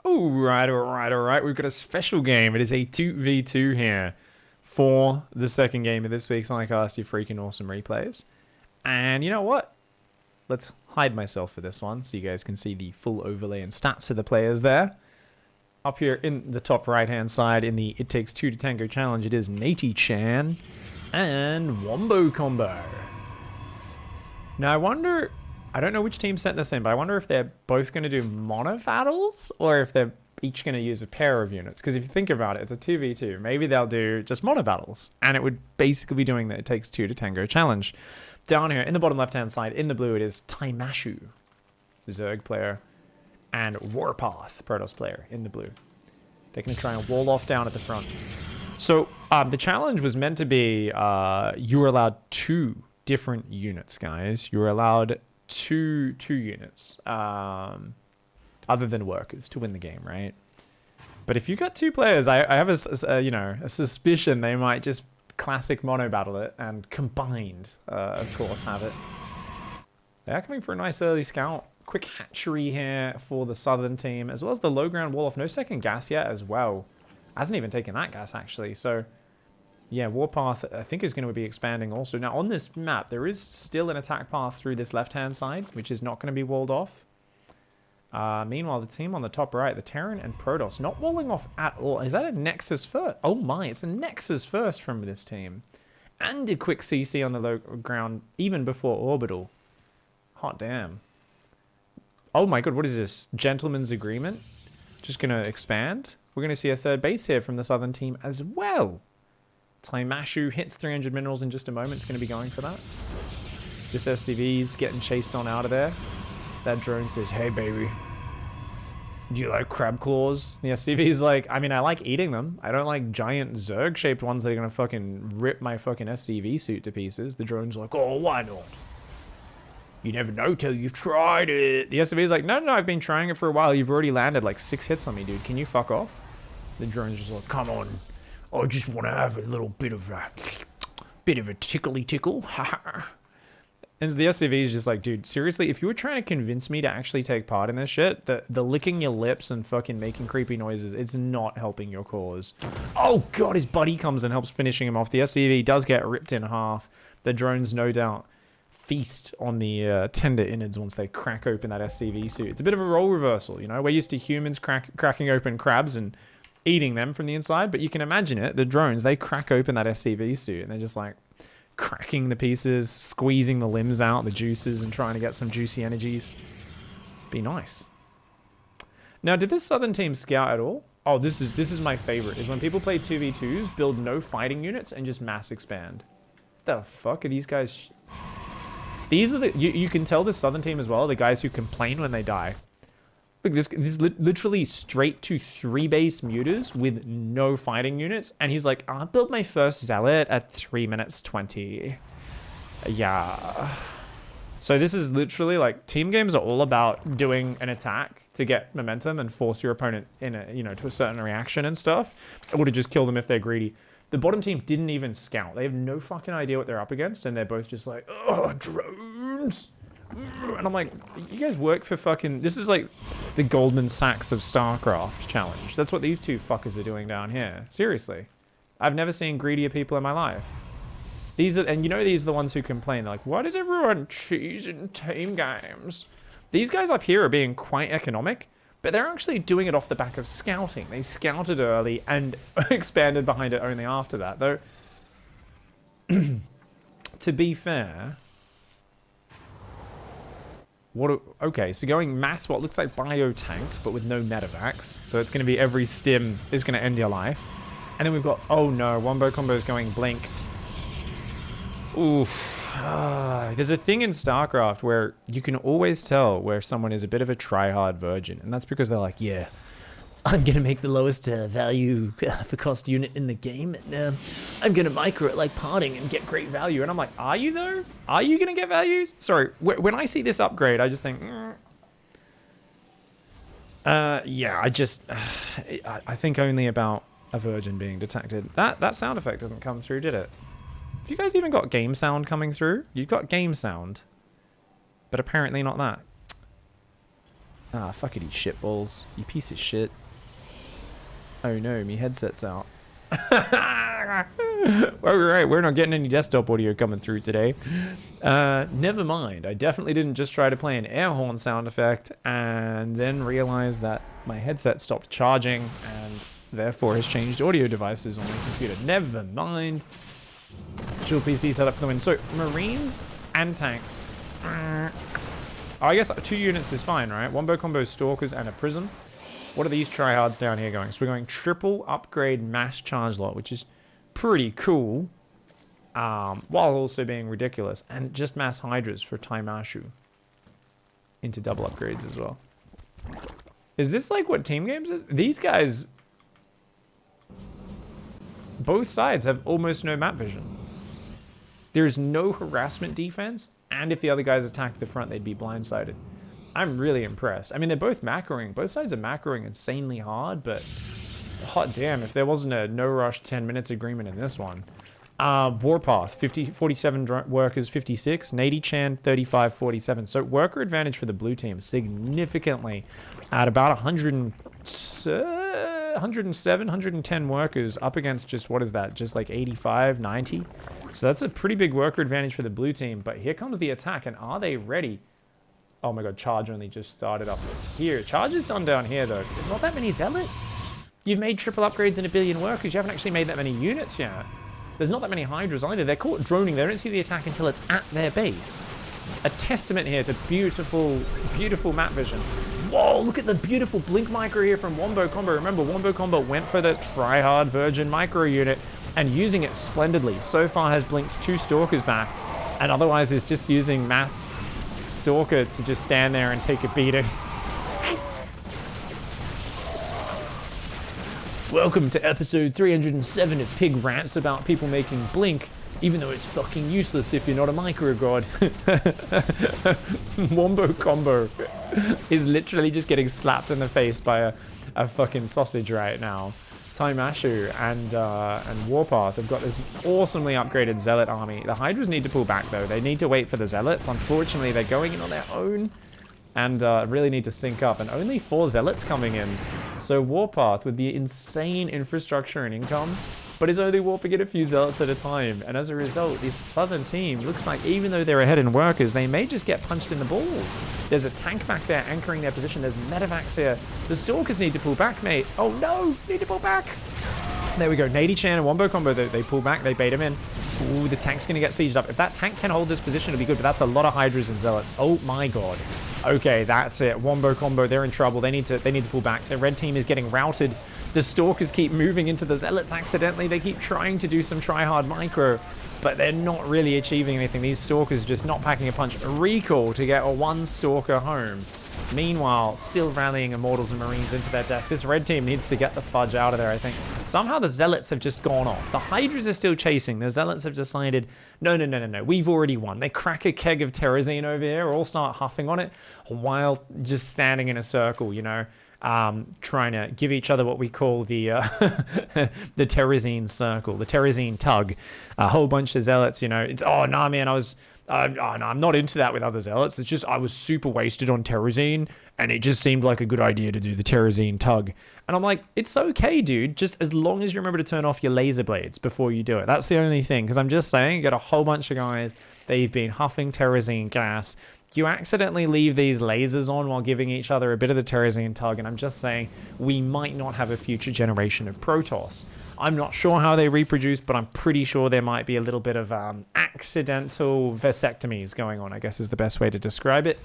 Alright. We've got a special game. It is a 2v2 here for the second game of this week's StarCraft, your freaking awesome replays. And you know what? Let's hide myself for this one so you guys can see the full overlay and stats of the players there. Up here in the top right-hand side in the It Takes Two to Tango challenge, it is Nati-chan and Wombo Combo. Now, I don't know which team sent this in, but I wonder if they're both going to do mono battles or if they're each going to use a pair of units. Because if you think about it, it's a 2v2. Maybe they'll do just mono battles, and it would basically be doing the It Takes Two to Tango challenge. Down here in the bottom left-hand side, in the blue, it is Taimashu, Zerg player, and Warpath, Protoss player, in the blue. They're going to try and wall off down at the front. So the challenge was meant to be you were allowed two different units, guys. You were allowed two units, other than workers, to win the game, right? But if you've got two players, I have a suspicion they might just classic mono battle it and combined, of course, have it. They are coming for a nice early scout. Quick hatchery here for the southern team, as well as the low ground wall off. No second gas yet as well. Hasn't even taken that gas, actually. So, yeah, Warpath, I think, is going to be expanding also. Now, on this map, there is still an attack path through this left-hand side, which is not going to be walled off. Meanwhile, the team on the top right, the Terran and Protoss, not walling off at all. Is that a Nexus first? Oh my, it's a Nexus first from this team. And a quick CC on the low ground, even before Orbital. Hot damn. Oh my god, what is this? Gentleman's Agreement? Just going to expand. We're going to see a third base here from the southern team as well. Taimashu hits 300 minerals in just a moment. It's going to be going for that. This SCV's getting chased on out of there. That drone says, hey baby, do you like crab claws? The SCV's like, I mean, I like eating them. I don't like giant Zerg shaped ones that are going to fucking rip my fucking SCV suit to pieces. The drone's like, oh, why not? You never know till you've tried it. The SCV's like, no, I've been trying it for a while. You've already landed like 6 hits on me, dude. Can you fuck off? The drone's just like, come on. I just want to have a little bit of a tickly tickle. And the SCV is just like, dude, seriously, if you were trying to convince me to actually take part in this shit, the licking your lips and fucking making creepy noises, it's not helping your cause. Oh god, his buddy comes and helps finishing him off. The SCV does get ripped in half. The drones, no doubt, feast on the tender innards once they crack open that SCV suit. It's a bit of a role reversal, you know? We're used to humans cracking open crabs and eating them from the inside, but you can imagine it. The drones, they crack open that SCV suit and they're just like cracking the pieces, squeezing the limbs out, the juices, and trying to get some juicy energies. Be nice. Now, did this southern team scout at all? Oh, this is my favorite, is when people play 2v2s, build no fighting units, and just mass expand. What the fuck are these guys? These are the, you can tell this southern team as well, the guys who complain when they die. Look, this is literally straight to 3 base muters with no fighting units. And he's like, I built my first zealot at 3 minutes 20. Yeah. So this is literally like, team games are all about doing an attack to get momentum and force your opponent in a, to a certain reaction and stuff. Or to just kill them if they're greedy. The bottom team didn't even scout. They have no fucking idea what they're up against. And they're both just like, oh, drones. And I'm like, you guys work for fucking... This is like the Goldman Sachs of StarCraft challenge. That's what these two fuckers are doing down here. Seriously. I've never seen greedier people in my life. These are... And these are the ones who complain. They're like, why does everyone cheese in team games? These guys up here are being quite economic, but they're actually doing it off the back of scouting. They scouted early and expanded behind it only after that. Though, to be fair... Okay, so going mass what looks like bio tank, but with no medevacs. So it's going to be every stim is going to end your life. And then we've got, oh no, Wombo Combo is going blink. Oof. There's a thing in StarCraft where you can always tell where someone is a bit of a try-hard virgin. And that's because they're like, yeah, I'm going to make the lowest value for cost unit in the game. And I'm going to micro it like parting and get great value. And I'm like, are you though? Are you going to get value? Sorry, when I see this upgrade, I just think, yeah, I think only about a virgin being detected. That sound effect didn't come through, did it? Have you guys even got game sound coming through? You've got game sound, but apparently not that. Ah, fuckity shitballs. You piece of shit. Oh no, me headset's out. Alright, we're not getting any desktop audio coming through today. Never mind. I definitely didn't just try to play an air horn sound effect and then realize that my headset stopped charging and therefore has changed audio devices on my computer. Never mind. Dual PC setup for the win. So, Marines and tanks. Oh, I guess 2 units is fine, right? Wombo combo Stalkers and a Prism. What are these tryhards down here going? So we're going triple upgrade mass charge lot, which is pretty cool. While also being ridiculous. And just mass hydras for Taimashu. Into double upgrades as well. Is this like what team games is? These guys... Both sides have almost no map vision. There's no harassment defense. And if the other guys attack the front, they'd be blindsided. I'm really impressed. I mean, they're both macroing. Both sides are macroing insanely hard, but hot damn, if there wasn't a no rush 10 minutes agreement in this one. Warpath, 47 workers, 56. Nady-chan, 35, 47. So worker advantage for the blue team significantly at about 107, 110 workers up against just, what is that? Just like 85, 90. So that's a pretty big worker advantage for the blue team. But here comes the attack, and are they ready? Oh my god, charge only just started up here. Charge is done down here, though. There's not that many zealots. You've made triple upgrades and a billion workers. You haven't actually made that many units yet. There's not that many hydras either. They're caught droning. They don't see the attack until it's at their base. A testament here to beautiful, beautiful map vision. Whoa, look at the beautiful blink micro here from Wombo Combo. Remember, Wombo Combo went for the try-hard virgin micro unit and using it splendidly. So far has blinked 2 stalkers back, and otherwise is just using mass stalker to just stand there and take a beating. Welcome to episode 307 of Pig Rants about people making blink, even though it's fucking useless if you're not a micro god. Wombo Combo is literally just getting slapped in the face by a fucking sausage right now. Taimashu and Warpath have got this awesomely upgraded Zealot army. The Hydras need to pull back, though. They need to wait for the Zealots. Unfortunately, they're going in on their own and really need to sync up. And only 4 Zealots coming in. So Warpath, with the insane infrastructure and income, but is only warping in a few Zealots at a time. And as a result, this southern team looks like even though they're ahead in workers, they may just get punched in the balls. There's a tank back there anchoring their position. There's medevacs here. The Stalkers need to pull back, mate. Oh no, need to pull back. There we go. Nady-chan and Wombo Combo, they pull back, they bait him in. Ooh, the tank's going to get sieged up. If that tank can hold this position, it'll be good, but that's a lot of Hydras and Zealots. Oh my god. Okay, that's it. Wombo Combo, they're in trouble. They need to pull back. The red team is getting routed. The Stalkers keep moving into the Zealots accidentally. They keep trying to do some try-hard micro, but they're not really achieving anything. These Stalkers just not packing a punch. A recall to get a 1 Stalker home. Meanwhile, still rallying Immortals and Marines into their death. This red team needs to get the fudge out of there, I think. Somehow the Zealots have just gone off. The Hydras are still chasing. The Zealots have decided, no. We've already won. They crack a keg of Terrazine over here, all start huffing on it, while just standing in a circle, you know, trying to give each other what we call the the Terrazine circle, the Terrazine tug. A whole bunch of Zealots, you know. It's, oh, nah, man, no, I'm not into that with other Zealots. It's just I was super wasted on Terrazine, and it just seemed like a good idea to do the Terrazine tug. And I'm like, it's okay, dude, just as long as you remember to turn off your laser blades before you do it. That's the only thing, because I'm just saying, you got a whole bunch of guys, they've been huffing Terrazine gas. You accidentally leave these lasers on while giving each other a bit of the Terrazine tug, and I'm just saying, we might not have a future generation of Protoss. I'm not sure how they reproduce, but I'm pretty sure there might be a little bit of accidental vasectomies going on, I guess is the best way to describe it.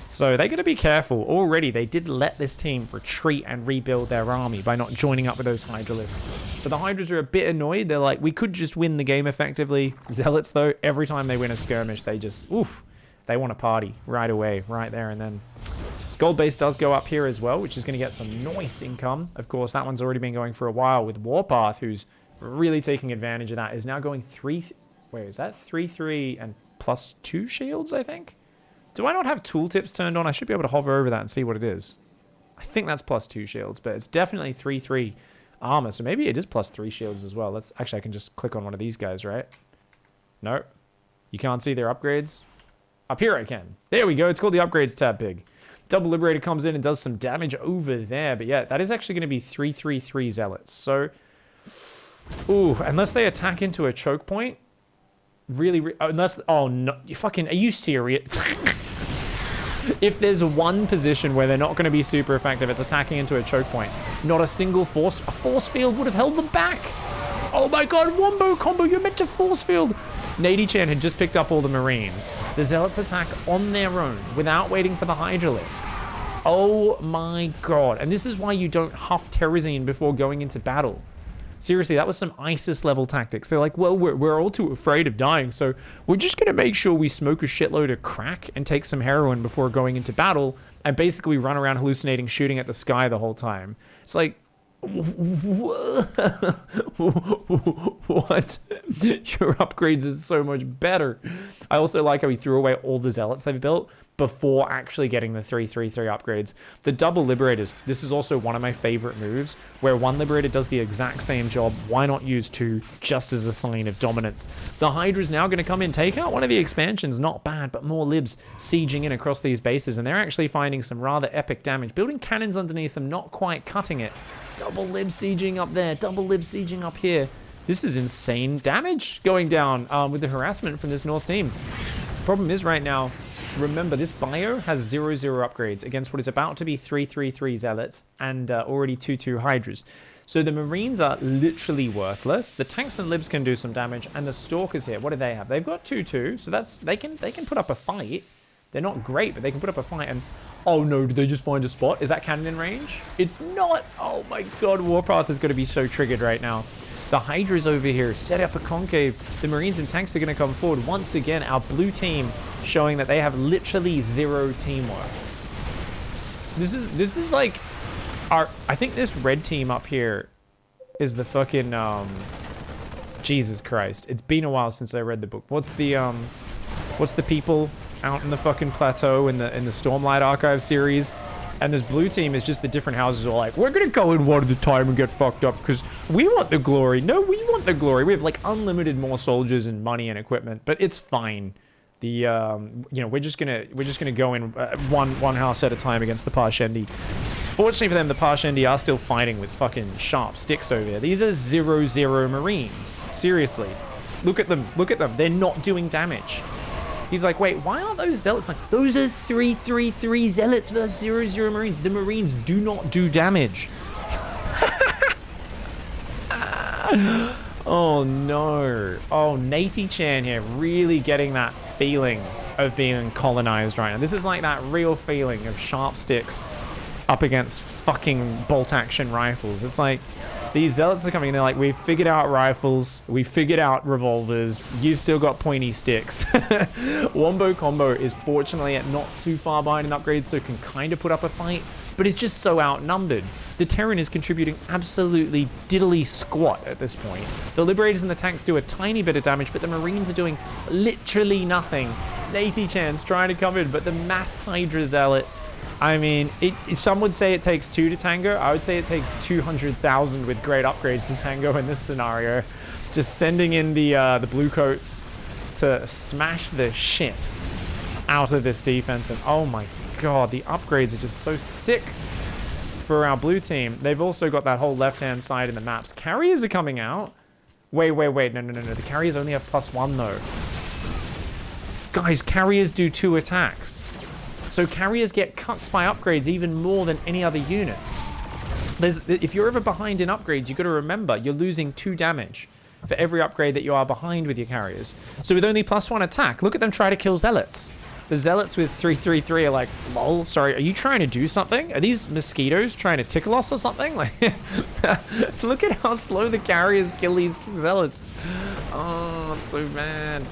So they got to be careful. Already, they did let this team retreat and rebuild their army by not joining up with those Hydralisks. So the Hydras are a bit annoyed. They're like, we could just win the game effectively. Zealots, though, every time they win a skirmish, they just, oof, they want to party right away, right there and then. Gold base does go up here as well, which is going to get some nice income. Of course, that one's already been going for a while with Warpath, who's really taking advantage of that. Is now going 3-3 and +2 shields, I think? Do I not have tooltips turned on? I should be able to hover over that and see what it is. I think that's +2 shields, but it's definitely 3-3 armor. So maybe it is +3 shields as well. Let's actually, I can just click on one of these guys, right? No, you can't see their upgrades. Up here I can. There we go. It's called the upgrades tab, Pig. Double Liberator comes in and does some damage over there. But yeah, that is actually going to be 3/3/3 Zealots. So, ooh, unless they attack into a choke point, unless, oh no, you fucking, are you serious? If there's one position where they're not going to be super effective, it's attacking into a choke point. Not a single force field would have held them back. Oh my god, wombo combo, you're meant to force field. Nady-chan had just picked up all the Marines. The Zealots attack on their own without waiting for the Hydralisks. Oh my god. And this is why you don't huff Terrazine before going into battle. Seriously, that was some ISIS level tactics. They're like, well, we're all too afraid of dying, so we're just going to make sure we smoke a shitload of crack and take some heroin before going into battle and basically run around hallucinating, shooting at the sky the whole time. It's like, what? Your upgrades is so much better. I also like how he threw away all the Zealots they've built before actually getting the 3/3/3 upgrades. The double Liberators, this is also one of my favorite moves, where one Liberator does the exact same job. Why not use two just as a sign of dominance? The Hydra's now going to come in, take out one of the expansions, not bad, but more Libs sieging in across these bases, and they're actually finding some rather epic damage. Building cannons underneath them, not quite cutting it. Double Lib sieging up there, double Lib sieging up here. This is insane damage going down with the harassment from this North team. Problem is right now, remember, this bio has 0/0 upgrades against what is about to be 3/3/3 Zealots and already 2/2 Hydras. So the Marines are literally worthless. The tanks and libs can do some damage, and the Stalkers here, what do they have? They've got 2/2, so that's they can put up a fight. They're not great, but they can put up a fight. And oh no, did they just find a spot? Is that cannon in range? It's not. Oh my god, Warpath is going to be so triggered right now. The Hydra's over here, set up a concave. The Marines and tanks are going to come forward. Once again, our blue team showing that they have literally 0 teamwork. This is like our, I think this red team up here is the fucking, Jesus Christ. It's been a while since I read the book. What's the people out in the fucking plateau in the Stormlight Archive series? And this blue team is just the different houses are like, we're gonna go in one at a time and get fucked up because we want the glory. No, we want the glory. We have like unlimited more soldiers and money and equipment, but it's fine. The you know, we're just gonna go in one house at a time against the Parshendi. Fortunately for them, the Parshendi are still fighting with fucking sharp sticks over here. These are 0/0 Marines. Seriously, look at them. Look at them. They're not doing damage. He's like, wait, why aren't those Zealots? Like, those are 3/3/3 Zealots versus 0/0 Marines. The Marines do not do damage. Oh no. Oh, Nady-chan here really getting that feeling of being colonized right now. This is like that real feeling of sharp sticks up against fucking bolt action rifles. It's like, these Zealots are coming in, they're like, we've figured out rifles, we've figured out revolvers, you've still got pointy sticks. Wombo Combo is fortunately not too far behind in upgrades, so it can kind of put up a fight, but it's just so outnumbered. The Terran is contributing absolutely diddly squat at this point. The Liberators and the tanks do a tiny bit of damage, but the Marines are doing literally nothing. Nady-chan's trying to come in, but the mass Hydra Zealot, I mean, some would say it takes 2 to tango. I would say it takes 200,000 with great upgrades to tango in this scenario. Just sending in the blue coats to smash the shit out of this defense. And oh my god, the upgrades are just so sick for our blue team. They've also got that whole left-hand side in the maps. Carriers are coming out. Wait. No. The carriers only have +1 though. Guys, carriers do 2 attacks. So carriers get cucked by upgrades even more than any other unit. If you're ever behind in upgrades, you've got to remember you're losing 2 damage for every upgrade that you are behind with your carriers. So with only +1 attack, look at them try to kill Zealots. The Zealots with 3/3/3 are like, lol, sorry, are you trying to do something? Are these mosquitoes trying to tickle us or something? Like, look at how slow the carriers kill these Zealots. Oh, it's so bad.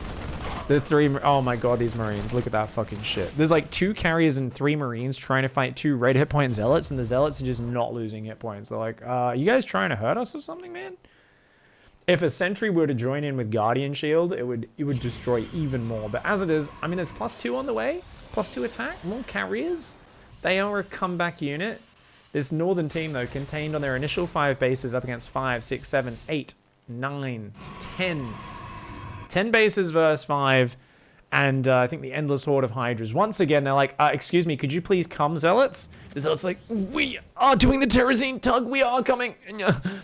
Oh my god, these Marines, look at that fucking shit. There's like 2 carriers and 3 Marines trying to fight 2 red hit point Zealots, and the Zealots are just not losing hit points. They're like, you guys trying to hurt us or something, man? If a sentry were to join in with Guardian Shield, it would destroy even more. But as it is, I mean, there's +2 on the way, +2 attack, more carriers. They are a comeback unit. This northern team, though, contained on their initial 5 bases up against 5, 6, 7, 8, 9, 10. 10 bases versus 5, And I think the Endless Horde of Hydras. Once again, they're like, excuse me, could you please come, Zealots? The Zealots like, we are doing the Terrazine tug, we are coming. And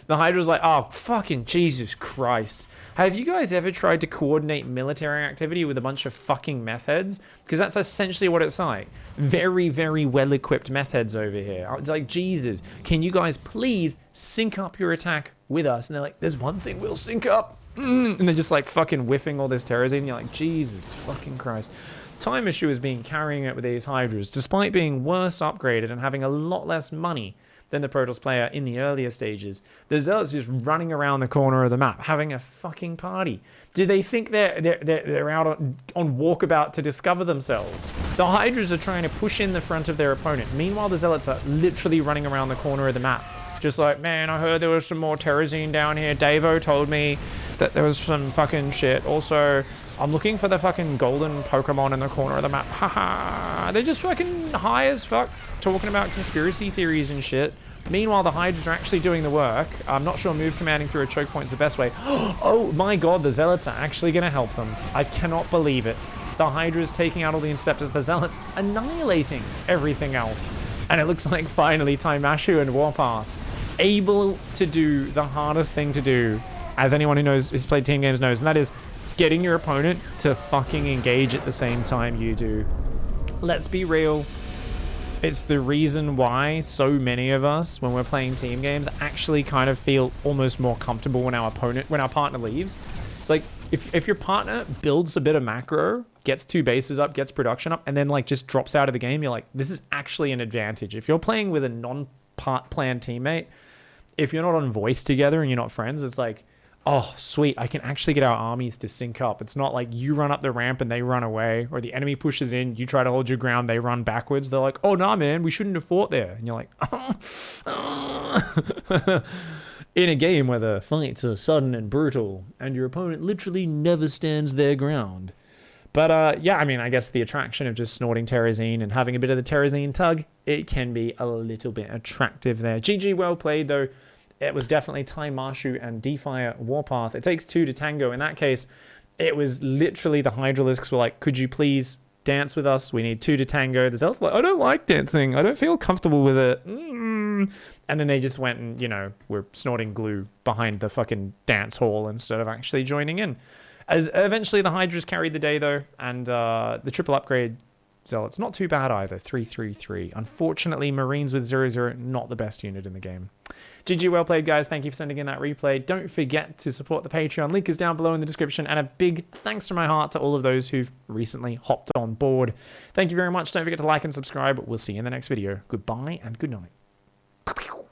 the Hydra's like, oh, fucking Jesus Christ. Have you guys ever tried to coordinate military activity with a bunch of fucking meth heads? Because that's essentially what it's like. Very, very well-equipped meth heads over here. It's like, Jesus, can you guys please sync up your attack with us? And they're like, there's one thing we'll sync up. And they're just like fucking whiffing all this Terrazine. And you're like, Jesus fucking Christ. Time Issue has been carrying it with these Hydras, despite being worse upgraded and having a lot less money than the Protoss player in the earlier stages. The Zealots just running around the corner of the map, having a fucking party. Do they think they're out on walkabout to discover themselves? The Hydras are trying to push in the front of their opponent. Meanwhile, the Zealots are literally running around the corner of the map. Just like, man, I heard there was some more Terrazine down here. Davo told me that there was some fucking shit. Also, I'm looking for the fucking golden Pokemon in the corner of the map. Haha. They're just fucking high as fuck, talking about conspiracy theories and shit. Meanwhile, the Hydras are actually doing the work. I'm not sure move commanding through a choke point is the best way. Oh my god, the Zealots are actually going to help them. I cannot believe it. The Hydra's taking out all the Interceptors, the Zealots annihilating everything else. And it looks like finally Taimashu and Warpath able to do the hardest thing to do, as anyone who knows, who's played team games knows, and that is getting your opponent to fucking engage at the same time you do. Let's be real. It's the reason why so many of us, when we're playing team games, actually kind of feel almost more comfortable when our partner leaves. It's like, if your partner builds a bit of macro, gets 2 bases up, gets production up, and then like just drops out of the game, you're like, this is actually an advantage. If you're playing with a non-part plan teammate, if you're not on voice together and you're not friends, it's like, oh, sweet, I can actually get our armies to sync up. It's not like you run up the ramp and they run away, or the enemy pushes in, you try to hold your ground, they run backwards. They're like, oh, nah, man, we shouldn't have fought there. And you're like, in a game where the fights are sudden and brutal, and your opponent literally never stands their ground. But yeah, I mean, I guess the attraction of just snorting Terrazine and having a bit of the Terrazine tug, it can be a little bit attractive there. GG, well played, though. It was definitely Taimashu and Defire Warpath. It takes 2 to tango. In that case, it was literally the Hydralisks were like, could you please dance with us? We need 2 to tango. The Zealots like, I don't like dancing. I don't feel comfortable with it. And then they just went and, you know, were snorting glue behind the fucking dance hall instead of actually joining in. As eventually the Hydras carried the day, though, and the triple upgrade Zealots, not too bad either, 3-3-3. Unfortunately, Marines with 0-0, not the best unit in the game. GG, well played, guys. Thank you for sending in that replay. Don't forget to support the Patreon. Link is down below in the description. And a big thanks from my heart to all of those who've recently hopped on board. Thank you very much. Don't forget to like and subscribe. We'll see you in the next video. Goodbye and good night.